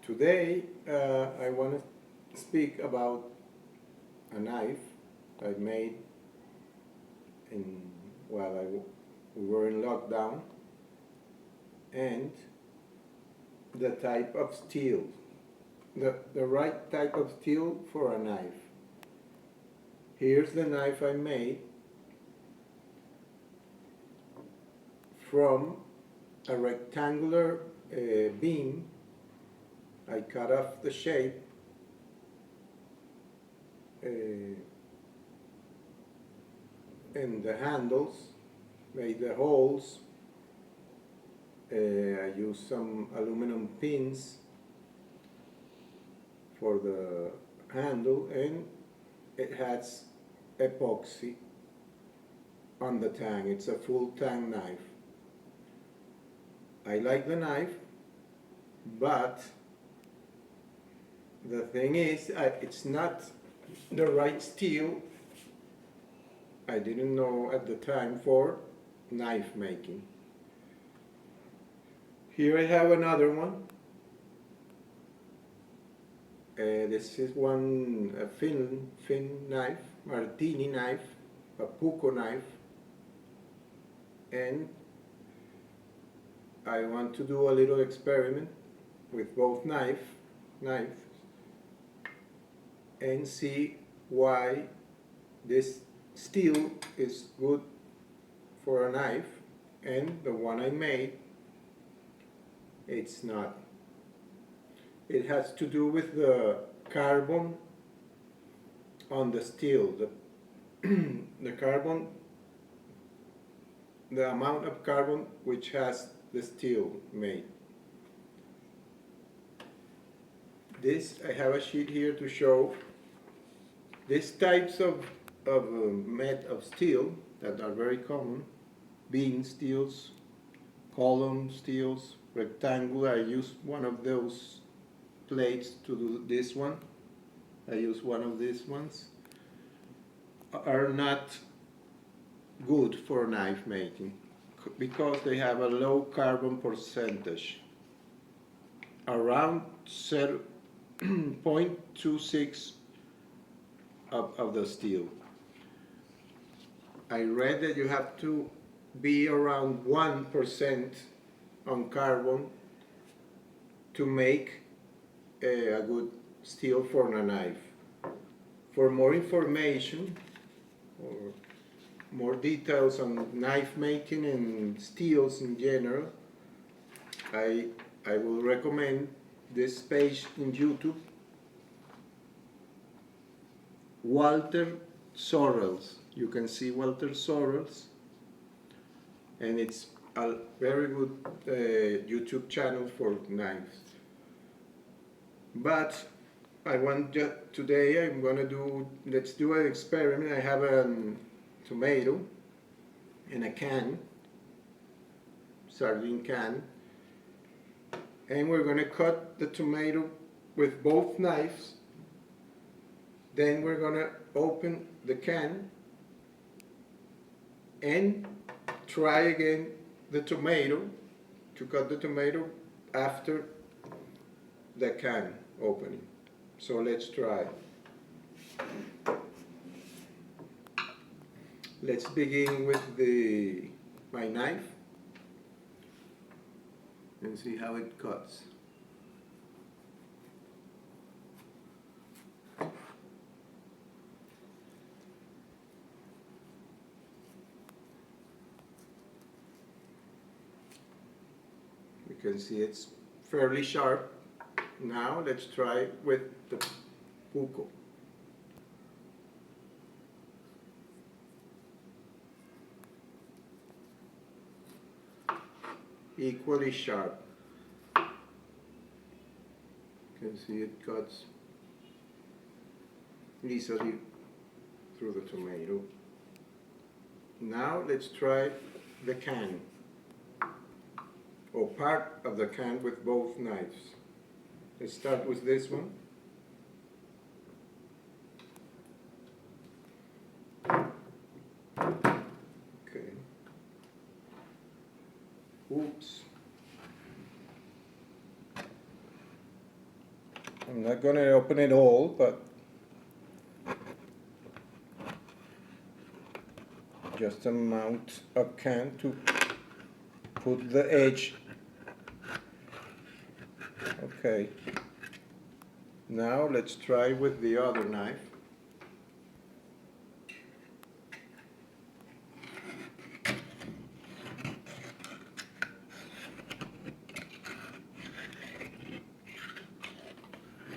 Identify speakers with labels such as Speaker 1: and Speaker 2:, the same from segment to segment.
Speaker 1: Today I want to speak about a knife I made while we were in lockdown, and the type of steel, the right type of steel for a knife. Here's the knife I made from a rectangular beam. I cut off the shape and the handles, made the holes. I used some aluminum pins for the handle, and it has epoxy on the tang. It's a full tang knife. I like the knife, but the thing is, it's not the right steel. I didn't know at the time for knife making. Here I have another one. This is a thin knife, martini knife, a puko knife, and I want to do a little experiment with both knives and see why this steel is good for a knife and the one I made, it's not. It has to do with the carbon on the steel, the carbon, the amount of carbon which has the steel made. I have a sheet here to show these types of steel that are very common: beam steels, column steels, rectangular. I use one of those plates to do this one. I use one of these ones. Are not good for knife making because they have a low carbon percentage, around 0.26 of the steel. I read that you have to be around 1% on carbon to make a good steel for a knife. For more information or more details on knife making and steels in general, I will recommend this page in YouTube, Walter Sorrells. You can see Walter Sorrells, and it's a very good YouTube channel for knives. But today let's do an experiment. I have a tomato in a can, sardine can, and we're going to cut the tomato with both knives. Then we're going to open the can and try again to cut the tomato after the can opening. So let's try. Let's begin with my knife and see how it cuts. You can see it's fairly sharp. Now let's try with the puko. Equally sharp. You can see it cuts easily through the tomato. Now let's try the can, or part of the can, with both knives. Let's start with this one. Okay. Oops. I'm not going to open it all, but just a mount a can to put the edge. Okay. Now let's try with the other knife.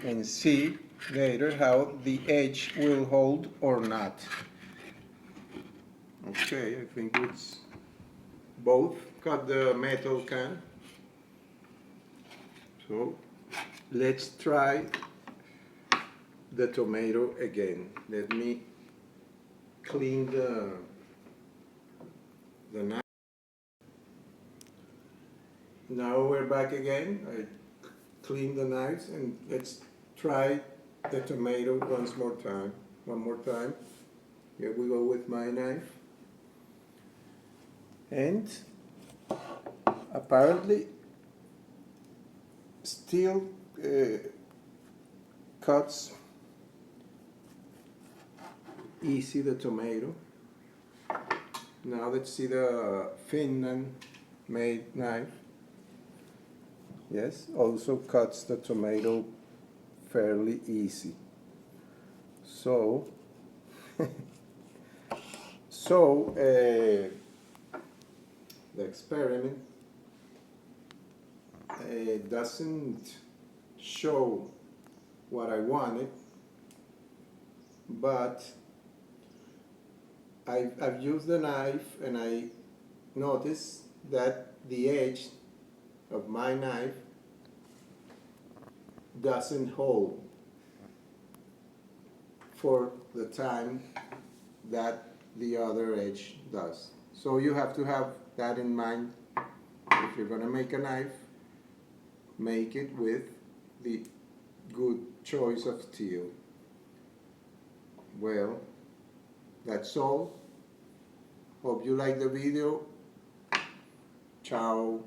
Speaker 1: And see later how the edge will hold or not. Okay, I think it's both cut the metal can. So let's try the tomato again. Let me clean the knife. Now we're back again. I clean the knives and let's try the tomato once more time. One more time. Here we go with my knife. And apparently still cuts easy the tomato. Now let's see the Finland made knife. Yes, also cuts the tomato fairly easy. So, the experiment doesn't show what I wanted, but I've used the knife and I noticed that the edge of my knife doesn't hold for the time that the other edge does. So you have to have that in mind. If you're going to make a knife, make it with the good choice of steel. Well, that's all. Hope you like the video. Ciao.